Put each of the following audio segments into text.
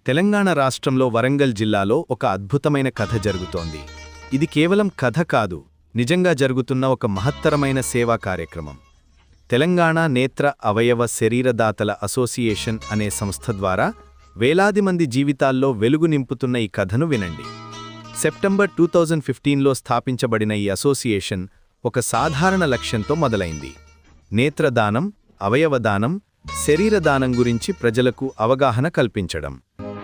తెలంగాణ రాష్ట్రంలో వరంగల్ జిల్లాలో ఒక అద్భుతమైన కథ జరుగుతోంది. ఇది కేవలం కథ కాదు, నిజంగా జరుగుతున్న ఒక మహత్తరమైన సేవా కార్యక్రమం. తెలంగాణ నేత్ర అవయవ శరీరదాతల అసోసియేషన్ అనే సంస్థ ద్వారా వేలాది మంది జీవితాల్లో వెలుగు నింపుతున్న ఈ కథను వినండి. సెప్టెంబర్ 2015లో స్థాపించబడిన ఈ అసోసియేషన్ ఒక సాధారణ లక్ష్యంతో మొదలైంది. నేత్రదానం, అవయవదానం, శరీరదానం గురించి ప్రజలకు అవగాహన కల్పించడం.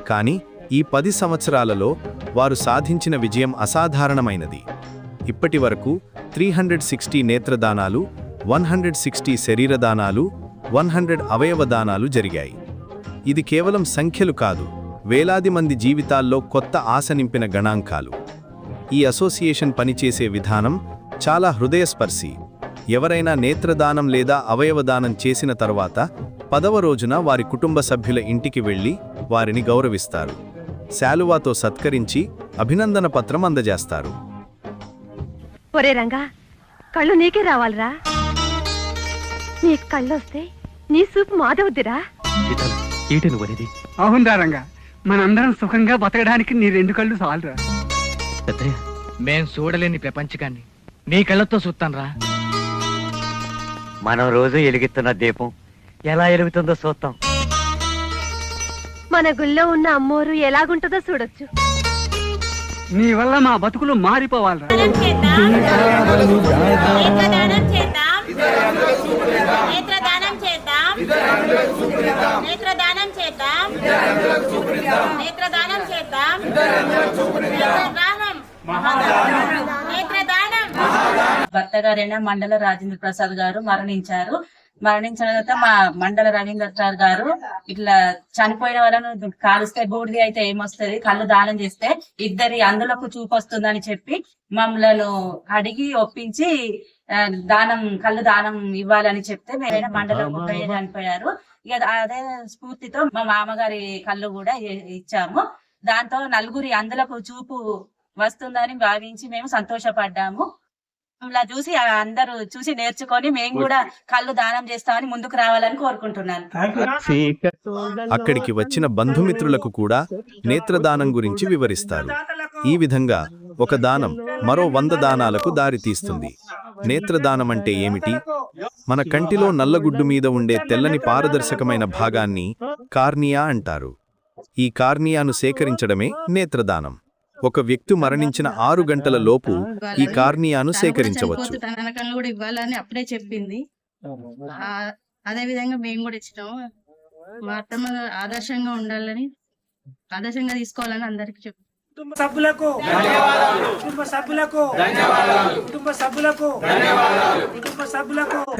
కానీ ఈ 10 సంవత్సరాలలో వారు సాధించిన విజయం అసాధారణమైనది. ఇప్పటివరకు 360 నేత్రదానాలు, 160 శరీరదానాలు, 100 అవయవదానాలు జరిగాయి. ఇది కేవలం సంఖ్యలు కాదు, వేలాది మంది జీవితాల్లో కొత్త ఆశ నింపిన గణాంకాలు. ఈ అసోసియేషన్ పనిచేసే విధానం చాలా హృదయస్పర్శి. ఎవరైనా నేత్రదానం లేదా అవయవదానం చేసిన తర్వాత 10వ రోజున వారి కుటుంబ సభ్యుల ఇంటికి వెళ్లి వారిని గౌరవిస్తారు. శాలువాతో సత్కరించి అభినందన పత్రం అందజేస్తారు. ఒరే రంగా, కళ్ళు నీకే రావాలిరా. నీ కళ్ళొస్తే నీ సూపు మాదవుద్దిరా. అవునరా రంగా, మనందరం సుఖంగా బతకడానికి నీ 2 కళ్ళు చాలురా. మేం చూడలేని ప్రపంచకాన్ని నీ కళ్ళతో చూస్తాన్రా. మనం రోజు ఎలుగుతున్న దీపం ఎలా ఎలుగుతుందో చూస్తాం. మన గుళ్ళో ఉన్న అమ్మోరు ఎలాగుంటుందో చూడొచ్చు. నీ వల్ల మా బతుకులు మారిపోవాలరా. భర్త గారైన మండల రాజేంద్ర ప్రసాద్ గారు మరణించారు. మరణించిన తర్వాత మా మండల రవీంద్ర సార్ గారు ఇట్లా చనిపోయిన వాళ్ళను కాలుస్తే బూడిది అయితే ఏమొస్తుంది, కళ్ళు దానం చేస్తే అందులోకి చూపొస్తుందని చెప్పి మమ్మల్ని అడిగి ఒప్పించి కళ్ళు దానం ఇవ్వాలని చెప్తే మేమైనా మండలం చనిపోయారు. ఇక అదే స్ఫూర్తితో మా మామగారి కళ్ళు కూడా ఇచ్చాము. దాంతో నలుగురి అందులోకి చూపు వస్తుందని భావించి మేము సంతోషపడ్డాము. ఇలా చూసి అందరూ చూసి నేర్చుకొని మేము కూడా కళ్ళు దానం చేస్తామని ముందుకు రావాలని కోరుకుంటున్నాను. అక్కడికి వచ్చిన బంధుమిత్రులకు కూడా నేత్రదానం గురించి వివరిస్తారు. ఈ విధంగా ఒక దానం మరో 100 దానాలకు దారితీస్తుంది. నేత్రదానం అంటే ఏమిటి? మన కంటిలో నల్లగుడ్డు మీద ఉండే తెల్లని పారదర్శకమైన భాగాన్ని కార్నియా అంటారు. ఈ కార్నియాను సేకరించడమే నేత్రదానం. ఒక వ్యక్తి మరణించిన 6 గంటల లోపు ఈ కార్నియాను సేకరించవచ్చు. కూడా ఇవ్వాలని అప్పుడే చెప్పింది. అదే విధంగా మేము కూడా ఇచ్చినాము. మా అత్తమ్మ ఆదర్శంగా ఉండాలని, ఆదర్శంగా తీసుకోవాలని అందరికి చెప్పు.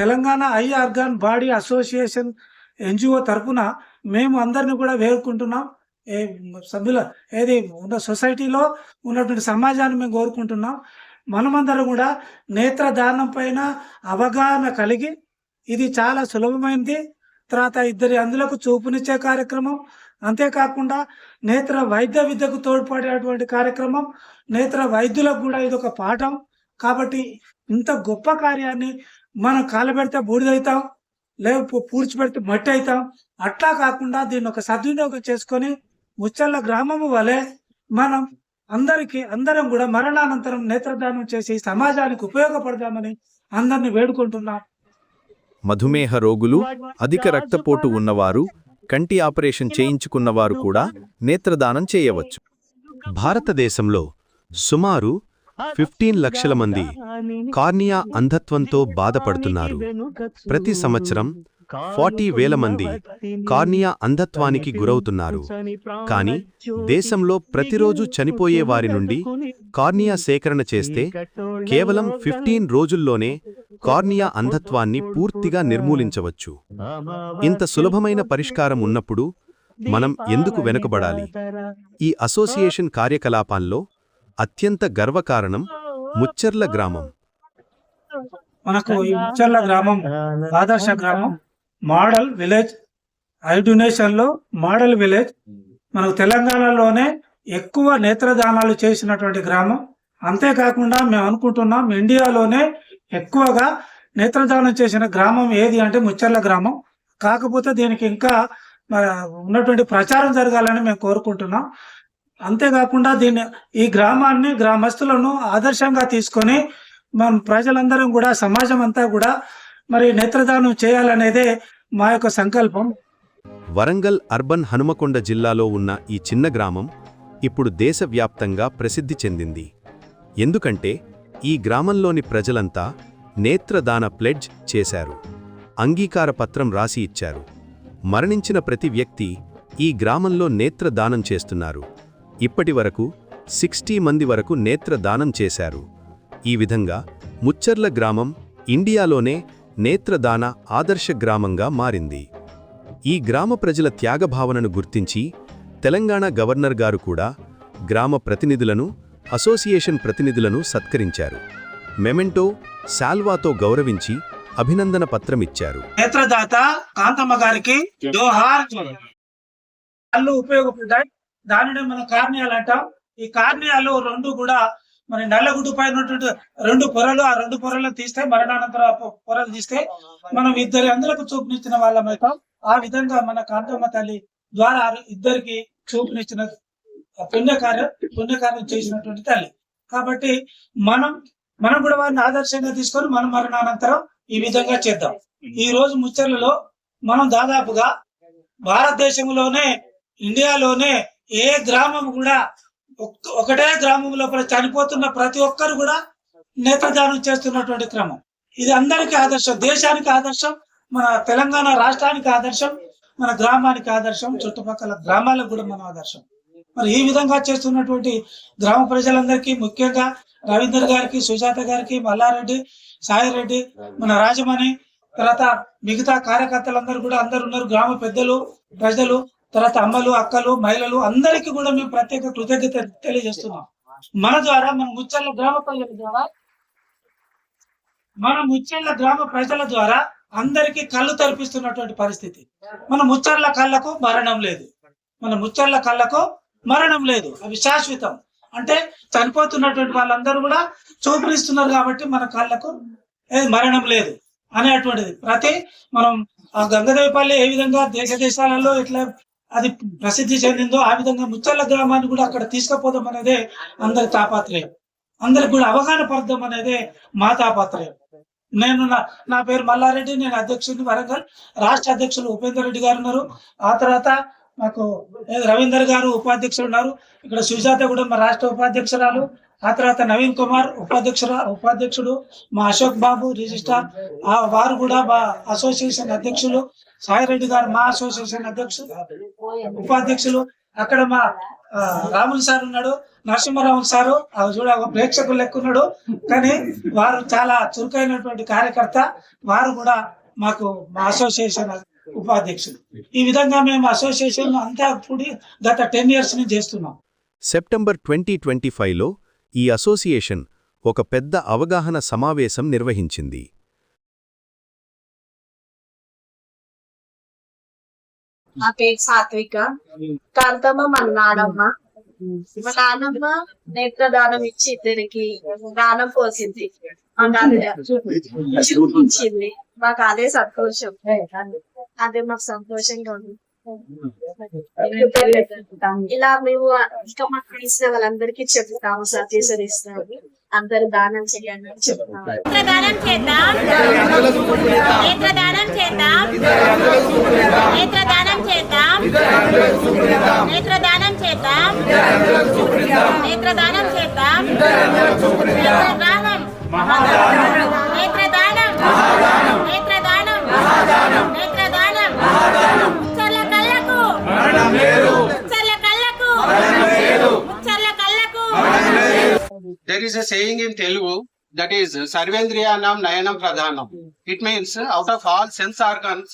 Telangana I organ body association NGO తరఫున మేము అందరిని కూడా వేడుకుంటున్నాం. సభ్యుల ఉన్న సొసైటీలో ఉన్నటువంటి సమాజాన్ని మేము కోరుకుంటున్నాం. మనమందరం కూడా నేత్రదానం పైన అవగాహన కలిగి, ఇది చాలా సులభమైనది. తర్వాత అందులోకి చూపునిచ్చే కార్యక్రమం, అంతేకాకుండా నేత్ర వైద్య విద్యకు తోడ్పడేటువంటి కార్యక్రమం. నేత్ర వైద్యులకు కూడా ఇది ఒక పాఠం. కాబట్టి ఇంత గొప్ప కార్యాన్ని మనం కాలబెడితే బూడిదవుతాం, లేకపోతే పూడ్చిపెడితే మట్టి అవుతాం. అట్లా కాకుండా దీన్ని ఒక సద్వినియోగం చేసుకొని ముచ్చర్ల గ్రామము వలె మనం అందరం కూడా మరణానంతరం నేత్రదానం చేసి సమాజానికి ఉపయోగపడదామని అందరినీ వేడుకుంటున్నాం. మధుమేహ రోగులు, అధిక రక్తపోటు ఉన్నవారు, కంటి ఆపరేషన్ చేయించుకున్నవారు కూడా నేత్రదానం చేయవచ్చు. భారతదేశంలో సుమారు 15 లక్షల మంది కార్నియా అంధత్వంతో బాధపడుతున్నారు. ప్రతి సంవత్సరం 40,000 మంది కార్నియా అంధత్వానికి గురవుతున్నారు. కానీ దేశంలో ప్రతిరోజు చనిపోయే వారి నుండి కార్నియా సేకరణ చేస్తే కేవలం 15 రోజుల్లోనే కార్నియా అంధత్వాన్ని పూర్తిగా నిర్మూలించవచ్చు. ఇంత సులభమైన పరిష్కారం ఉన్నప్పుడు మనం ఎందుకు వెనుకబడాలి? ఈ అసోసియేషన్ కార్యకలాపాల్లో అత్యంత గర్వకారణం ముచ్చర్ల గ్రామం. మనకు ఈ ముచ్చర్ల గ్రామం ఆదర్శ గ్రామం, మోడల్ విలేజ్. ఐ డొనేషన్ లో మోడల్ విలేజ్. మనకు తెలంగాణలోనే ఎక్కువ నేత్రదానాలు చేసినటువంటి గ్రామం. అంతేకాకుండా మేము అనుకుంటున్నాం ఇండియాలోనే ఎక్కువగా నేత్రదానం చేసిన గ్రామం ఏది అంటే ముచ్చర్ల గ్రామం. కాకపోతే దీనికి ఇంకా ఉన్నటువంటి ప్రచారం జరగాలని మేము కోరుకుంటున్నాం. అంతేకాకుండా ఈ గ్రామాన్ని గ్రామస్తులను ఆదర్శంగా తీసుకొని మనం ప్రజలందరం కూడా సమాజం అంతా కూడా మరి నేత్రదానం చేయాలనేదే మా యొక్క సంకల్పం. వరంగల్ అర్బన్ హనుమకొండ జిల్లాలో ఉన్న ఈ చిన్న గ్రామం ఇప్పుడు దేశవ్యాప్తంగా ప్రసిద్ధి చెందింది. ఎందుకంటే ఈ గ్రామంలోని ప్రజలంతా నేత్రదాన ప్లెడ్జ్ చేశారు, అంగీకార పత్రం రాసి ఇచ్చారు. మరణించిన ప్రతి వ్యక్తి ఈ గ్రామంలో నేత్రదానం చేస్తున్నారు. ఇప్పటి వరకు 60 మంది వరకు నేత్రదానం చేశారు. ఈ విధంగా ముచ్చర్ల గ్రామం ఇండియాలోనే నేత్రదాన ఆదర్శ గ్రామంగా మారింది. ఈ గ్రామ ప్రజల త్యాగభావనను గుర్తించి తెలంగాణ గవర్నర్ గారు కూడా గ్రామ ప్రతినిధులను, అసోసియేషన్ ప్రతినిధులను సత్కరించారు. మెమెంటో, శాల్వాతో గౌరవించి అభినందన పత్రమిచ్చారు. నేత్రదాత కాంతమ్మ గారికి జోహార్. కళ్ళు ఉపయోగపడ్డాయి, దానినే మన కార్నియాలు అంటాం. ఈ కార్నియాలు రెండు కూడా మరి నల్లగుడ్డు పైన ఉన్నటువంటి 2 పొరలు, ఆ 2 పొరలను తీస్తే మరణానంతర పొరలు తీస్తే మనం అందరికి చూపునిచ్చిన వాళ్ళమైతాం. ఆ విధంగా మన కాంతమ్మ తల్లి ద్వారా ఇద్దరికి చూపునిచ్చిన పుణ్యకార్యం చేసినటువంటి తల్లి. కాబట్టి మనం కూడా వారిని ఆదర్శంగా తీసుకొని మనం మరణానంతరం ఈ విధంగా చేద్దాం. ఈ రోజు ముచ్చర్లలో మనం దాదాపుగా భారతదేశంలోనే, ఇండియాలోనే ఏ గ్రామం కూడా ఒకటే గ్రామం లోపల చనిపోతున్న ప్రతి ఒక్కరు కూడా నేత్రదానం చేస్తున్నటువంటి క్రమం. ఇది అందరికీ ఆదర్శం, దేశానికి ఆదర్శం, మన తెలంగాణ రాష్ట్రానికి ఆదర్శం, మన గ్రామానికి ఆదర్శం, చుట్టుపక్కల గ్రామాలకు కూడా మన ఆదర్శం. మరి ఈ విధంగా చేస్తున్నటువంటి గ్రామ ప్రజలందరికీ, ముఖ్యంగా రవీందర్ గారికి, సుజాత గారికి, మల్లారెడ్డి, సాయిరెడ్డి, మన రాజమణి, తర్వాత మిగతా కార్యకర్తలందరూ కూడా అందరు ఉన్నారు, గ్రామ పెద్దలు, ప్రజలు, తర్వాత అమ్మలు, అక్కలు, మహిళలు అందరికీ కూడా మేము ప్రత్యేక కృతజ్ఞత తెలియజేస్తున్నాం. మన ద్వారా మన ముచ్చర్ల గ్రామ ప్రజల ద్వారా అందరికీ కళ్ళు తెరిపిస్తున్నటువంటి పరిస్థితి. మన ముచ్చర్ల కళ్ళకు మరణం లేదు, అవి శాశ్వతం. అంటే చనిపోతున్నటువంటి వాళ్ళందరూ కూడా చూపునిస్తున్నారు కాబట్టి మన కళ్ళకు మరణం లేదు అనేటువంటిది. మనం ఆ గంగదేవిపల్లి ఏ విధంగా దేశాలలో ఇట్లా అది ప్రసిద్ధి చెందిందో ఆ విధంగా ముచ్చర్ల గ్రామాన్ని కూడా అక్కడ తీసుకుపోదాం అనేదే అందరి తాపత్రయం, అందరికి కూడా అవగాహన పడదాం అనేదే మా తాపత్రయం. నా పేరు మల్లారెడ్డి, నేను అధ్యక్షుడిని. వరంగల్ రాష్ట్ర అధ్యక్షులు ఉపేందర్ రెడ్డి గారు ఉన్నారు. ఆ తర్వాత మాకు రవీందర్ గారు ఉపాధ్యక్షులు ఉన్నారు. ఇక్కడ సుజాత కూడా మా రాష్ట్ర ఉపాధ్యక్షురాలు. ఆ తర్వాత నవీన్ కుమార్ ఉపాధ్యక్షుడు, మా అశోక్ బాబు రిజిస్ట్రార్, వారు కూడా మా అసోసియేషన్ అధ్యక్షులు. సాయిరెడ్డి గారు మా అసోసియేషన్ ఉపాధ్యక్షులు. అక్కడ మా రాములు సార్ ఉన్నాడు, నరసింహారావు సారు చూడ ప్రేక్షకులు లెక్క ఉన్నాడు, కానీ వారు చాలా చురుకైనటువంటి కార్యకర్త. వారు కూడా మాకు మా అసోసియేషన్ ఉపాధ్యక్షులు. ఈ విధంగా మేము అసోసియేషన్ అంతా కూడి గత 10 years నుంచి చేస్తున్నాం. సెప్టెంబర్ 2025లో ఈ అసోసియేషన్ ఒక పెద్ద అవగాహన సమావేశం నిర్వహించింది. నా పేరు సాత్విక. కాంతమ్మ మన నానమ్మ. మా నానమ్మ నేత్రదానం ఇచ్చి ఇద్దరికి దానం పోసింది, చూపించింది. మాకు అదే సంతోషం, అదే మాకు సంతోషంగా ఉంది. ఇలా మేము ఇంకా మాకు తెలిసిన వాళ్ళందరికీ చెప్తాము, సతీశ్వరిస్తాము, అందరు దానం చేయండి అని చెప్తాము. నేత్రదానం చేద్దాం, నేత్రదానం చేద్దాం, నేత్రదానం చేద్దాం, నేత్రదానం చేద్దాం, నేత్రదానం చేద్దాం, నేత్రదానం, నేత్రదానం, నేత్రదానం, నేత్రదానం, ముచ్చర్ల కళ్ళకు, ముచ్చర్ల కళ్ళకు, ముచ్చర్ల కళ్ళకు. There is a saying in Telugu that is Sarvendriyanam Nayanam Pradhanam. It means out of all sense organs,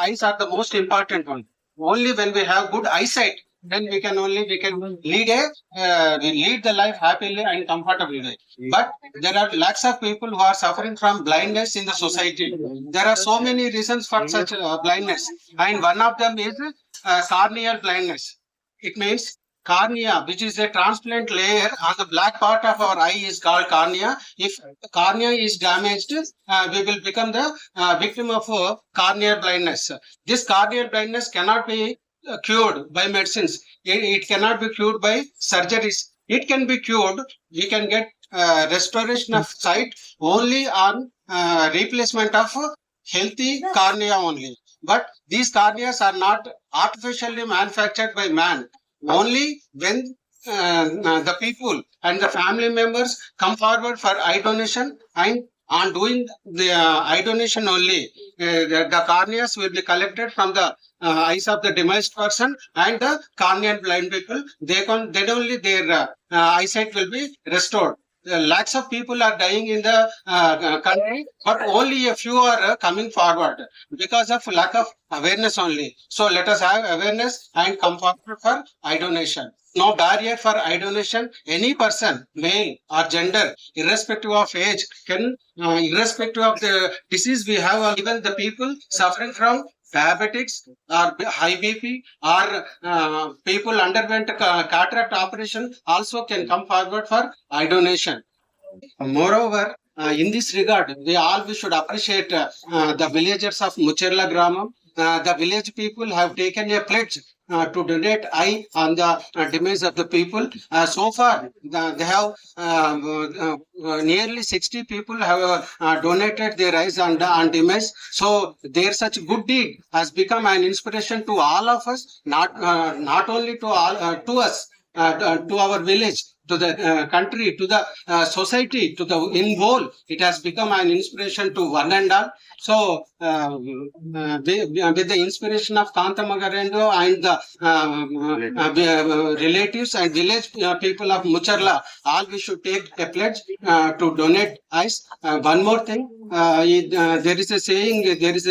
eyes are the most important one. Only when we have good eyesight, then we can lead the life happily and comfortably. But there are lakhs of people who are suffering from blindness in the society. There are so many reasons for such blindness, and one of them is corneal blindness. It means cornea, which is a transplant layer on the black part of our eye, is called cornea. If cornea is damaged, we will become the victim of corneal blindness. This corneal blindness cannot be cured by medicines. It cannot be cured by surgeries. It can be cured. We can get restoration of sight only on replacement of healthy cornea only. But these corneas are not artificially manufactured by man. Only when the people and the family members come forward for eye donation, and on doing the eye donation only, the corneas will be collected from the eyes of the demised person and the corneal blind people. Then only their eyesight will be restored. Lakhs of people are dying in the country, but only a few are coming forward because of lack of awareness only. So let us have awareness and come forward for eye donation. No barrier for eye donation. Any person, male or gender, irrespective of age, can, irrespective of the disease we have, even the people suffering from diabetics or high BP or people underwent cataract operation also can come forward for eye donation. Moreover, in this regard, we should appreciate the villagers of Mucherla Gramam. The village people have taken a pledge to donate eye on the demise of the people. So far, they have nearly 60 people have donated their eyes on demise. So their such good deed has become an inspiration to all of us, not only to all to us, to our village, to the country, to the society, to the in whole. It has become an inspiration to one and all. So with the inspiration of Kanta Magarendo and the relatives and village people of Mucherla, all we should take a pledge to donate eyes. One more thing, there is a saying, there is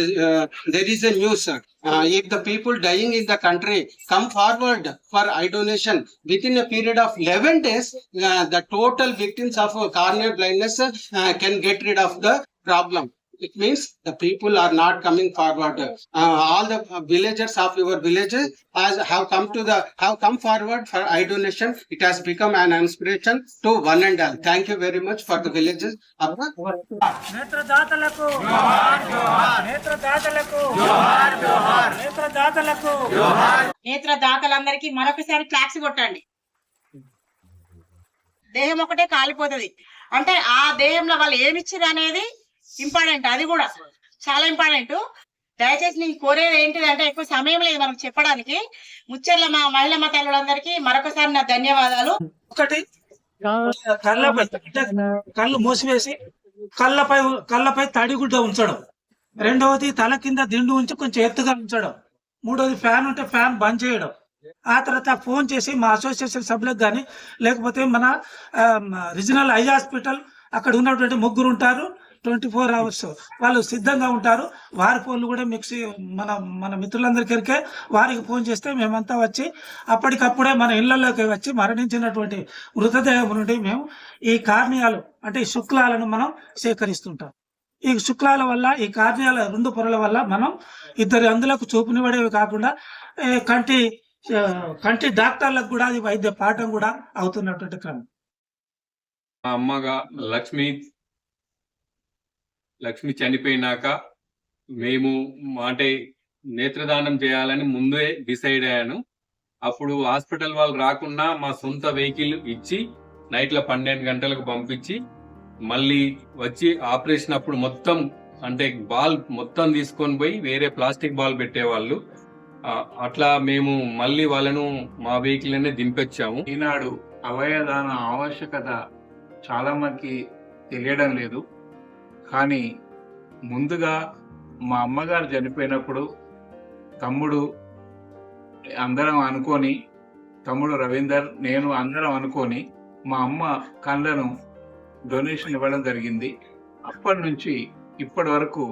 a news. If the people dying in the country come forward for eye donation within a period of 11 days, the total victims of corneal blindness can get rid of the problem. It means the people are not coming forward. All the villagers of your villages have come forward for eye donation. It has become an inspiration to one and all. Thank you very much for the villages of the నేత్రదాతలకు జోహార్ జోహార్ నేత్రదాతలకు జోహార్ జోహార్ నేత్రదాతలకు జోహార్. నేత్రదాతలందరికీ మరొకసారి claps కొట్టండి. దేహం ఒకటే కాలిపోతుంది అంటే ఆ దేహంలో వాళ్ళు ఏమిచ్చిర్రు అనేది ఇంపార్టెంట్. అది కూడా చాలా ఇంపార్టెంట్. దయచేసి నేను కోరేది ఏంటిదంటే, ఎక్కువ సమయం లేదు మనకు చెప్పడానికి. ముచ్చర్ల మా మహిళా తల్లులందరికీ మరొకసారి నా ధన్యవాదాలు. ఒకటి, కళ్ళు మూసివేసి కళ్ళపై తడిగుడ్డ ఉంచడం. రెండవది, తల కింద దిండు ఉంచి కొంచెం ఎత్తుగా ఉంచడం. మూడవది, ఫ్యాన్ ఉంటే ఫ్యాన్ బంద్ చేయడం. ఆ తర్వాత ఫోన్ చేసి మా అసోసియేషన్ సభ్యులకు కానీ లేకపోతే మన రీజనల్ ఐ హాస్పిటల్ అక్కడ ఉన్నటువంటి ముగ్గురు ఉంటారు, 24 hours వాళ్ళు సిద్ధంగా ఉంటారు. వారి ఫోన్లు కూడా మిక్సీ మన మిత్రులందరికీ వారికి ఫోన్ చేస్తే మేమంతా వచ్చి అప్పటికప్పుడే మన ఇళ్లలోకి వచ్చి మరణించినటువంటి మృతదేహం నుండి మేము ఈ కార్నియాలు అంటే ఈ శుక్లాలను మనం సేకరిస్తుంటాం. ఈ శుక్లాల వల్ల, ఈ కార్నియాల 2 పొరల వల్ల మనం ఇద్దరు అందులకు చూపునివ్వడమే కాకుండా కంటి డాక్టర్లకు కూడా అది వైద్య పాఠం కూడా అవుతున్నటువంటి క్రమం. మా అమ్మగా లక్ష్మి చనిపోయినాక మేము అంటే నేత్రదానం చేయాలని ముందే డిసైడ్ అయ్యాను. అప్పుడు హాస్పిటల్ వాళ్ళు రాకుండా మా సొంత వెహికల్ ఇచ్చి నైట్ల 12 గంటలకు పంపించి మళ్ళీ వచ్చి ఆపరేషన్ అప్పుడు మొత్తం అంటే బాల్ మొత్తం తీసుకొని పోయి వేరే ప్లాస్టిక్ బాల్ పెట్టేవాళ్ళు. అట్లా మేము మళ్ళీ వాళ్ళను మా వెహికల్ అనే దింపొచ్చాము. ఈనాడు అవయదాన ఆవశ్యకత చాలా మందికి తెలియడం లేదు. కానీ ముందుగా మా అమ్మగారు చనిపోయినప్పుడు తమ్ముడు రవీందర్, నేను అందరం అనుకొని మా అమ్మ కళ్ళను డొనేషన్ ఇవ్వడం జరిగింది. అప్పటి నుంచి ఇప్పటి వరకు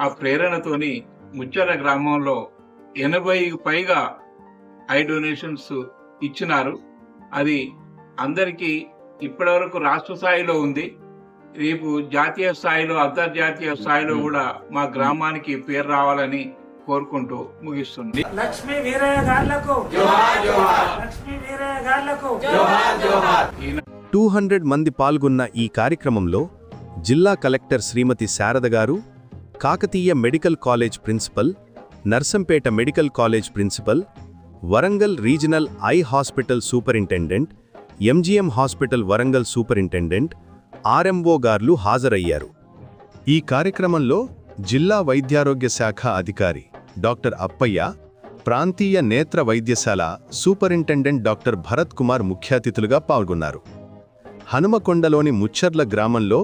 ఆ ప్రేరణతోని ముచ్చర్ల గ్రామంలో 80కి పైగా ఐ డొనేషన్స్ ఇచ్చినారు. అది అందరికీ ఇప్పటి వరకు రాష్ట్ర స్థాయిలో ఉంది. రేపు జాతీయ స్థాయిలో, అంతర్జాతీయ స్థాయిలో కూడా మా గ్రామానికి పేరు రావాలని కోరుకుంటూ ముగిస్తుంది. లక్ష్మీ వీరయ్య గారులకు జోహార్ జోహార్. లక్ష్మీ వీరయ్య గారు అధికారులకు 200 మంది పాల్గొన్న ఈ కార్యక్రమంలో జిల్లా collector Shrimati Sharada garu, Kakatiya medical college principal, Narsampet medical college principal, Warangal regional eye hospital superintendent, MGM hospital Warangal superintendent, RMO గార్లు హాజరయ్యారు. ఈ కార్యక్రమంలో జిల్లా వైద్యారోగ్య శాఖ అధికారి డాక్టర్ అప్పయ్య, ప్రాంతీయ నేత్ర వైద్యశాల సూపరింటెండెంట్ డాక్టర్ భరత్ కుమార్ ముఖ్య అతిథులుగా పాల్గొన్నారు. హనుమకొండలోని ముచ్చర్ల గ్రామంలో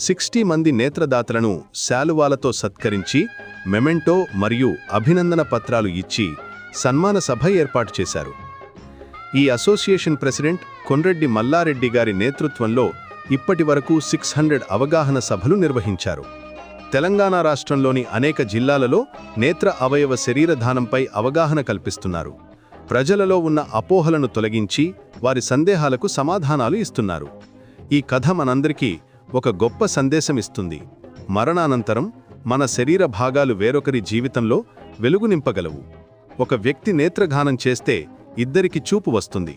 60 మంది నేత్రదాతలను శాలువాలతో సత్కరించి మెమెంటో మరియు అభినందన పత్రాలు ఇచ్చి సన్మాన సభ ఏర్పాటు చేశారు. ఈ అసోసియేషన్ ప్రెసిడెంట్ కొండ్రెడ్డి మల్లారెడ్డి గారి నేతృత్వంలో ఇప్పటి వరకు 600 అవగాహన సభలు నిర్వహించారు. తెలంగాణ రాష్ట్రంలోని అనేక జిల్లాలలో నేత్ర అవయవ శరీరదానంపై అవగాహన కల్పిస్తున్నారు. ప్రజలలో ఉన్న అపోహలను తొలగించి వారి సందేహాలకు సమాధానాలు ఇస్తున్నారు. ఈ కథ మనందరికీ ఒక గొప్ప సందేశం ఇస్తుంది. మరణానంతరం మన శరీర భాగాలు వేరొకరి జీవితంలో వెలుగు నింపగలవు. ఒక వ్యక్తి నేత్రదానం చేస్తే ఇద్దరికి చూపు వస్తుంది.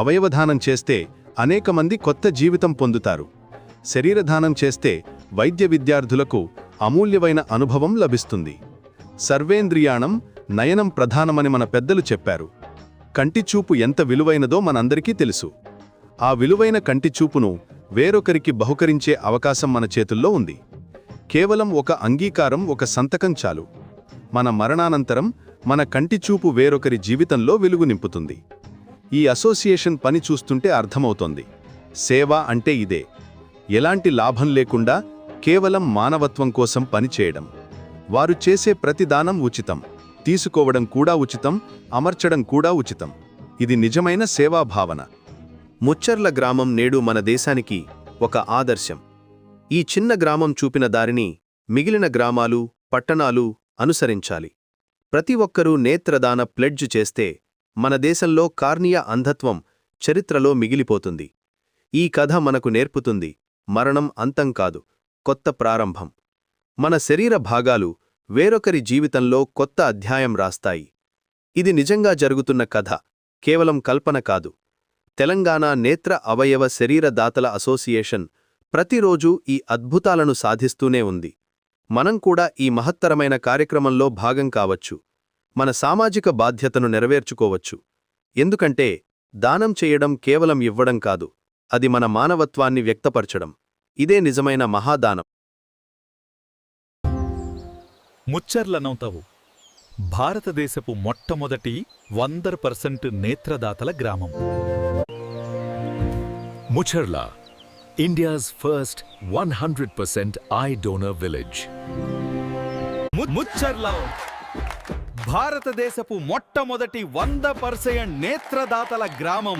అవయవదానం చేస్తే అనేక మంది కొత్త జీవితం పొందుతారు. శరీరదానం చేస్తే వైద్య విద్యార్థులకు అమూల్యమైన అనుభవం లభిస్తుంది. సర్వేంద్రియాణం నయనం ప్రధానమని మన పెద్దలు చెప్పారు. కంటిచూపు ఎంత విలువైనదో మనందరికీ తెలుసు. ఆ విలువైన కంటిచూపును వేరొకరికి బహుకరించే అవకాశం మన చేతుల్లో ఉంది. కేవలం ఒక అంగీకారం, ఒక సంతకం చాలు. మన మరణానంతరం మన కంటిచూపు వేరొకరి జీవితంలో వెలుగు నింపుతుంది. ఈ అసోసియేషన్ పని చూస్తుంటే అర్థమవుతోంది. సేవ అంటే ఇదే. ఎలాంటి లాభం లేకుండా కేవలం మానవత్వం కోసం పనిచేయడం. వారు చేసే ప్రతి దానం ఉచితం, తీసుకోవడం కూడా ఉచితం, అమర్చడం కూడా ఉచితం. ఇది నిజమైన సేవాభావన. ముచ్చర్ల గ్రామం నేడు మన దేశానికి ఒక ఆదర్శం. ఈ చిన్న గ్రామం చూపిన దారిని మిగిలిన గ్రామాలు, పట్టణాలు అనుసరించాలి. ప్రతి ఒక్కరూ నేత్రదాన ప్లెడ్జ్ చేస్తే మన దేశంలో కార్నియా అంధత్వం చరిత్రలో మిగిలిపోతుంది. ఈ కథ మనకు నేర్పుతుంది, మరణం అంతం కాదు, కొత్త ప్రారంభం. మన శరీర భాగాలు వేరొకరి జీవితంలో కొత్త అధ్యాయం రాస్తాయి. ఇది నిజంగా జరుగుతున్న కథ, కేవలం కల్పన కాదు. తెలంగాణ నేత్ర అవయవ శరీరదాతల అసోసియేషన్ ప్రతిరోజూ ఈ అద్భుతాలను సాధిస్తూనే ఉంది. మనం కూడా ఈ మహత్తరమైన కార్యక్రమంలో భాగం కావచ్చు. మన సామాజిక బాధ్యతను నెరవేర్చుకోవచ్చు. ఎందుకంటే దానం చేయడం కేవలం ఇవ్వడం కాదు, అది మన మానవత్వాన్ని వ్యక్తపరచడం. ఇదే నిజమైన మహాదానం. ముచ్చర్లనౌతవు భారతదేశపు మొట్టమొదటి 100% నేత్రదాతల గ్రామం. Mucherla, India's first 100% eye donor village. Mucherla భారతదేశపు మొట్టమొదటి 100% నేత్రదాతల గ్రామం.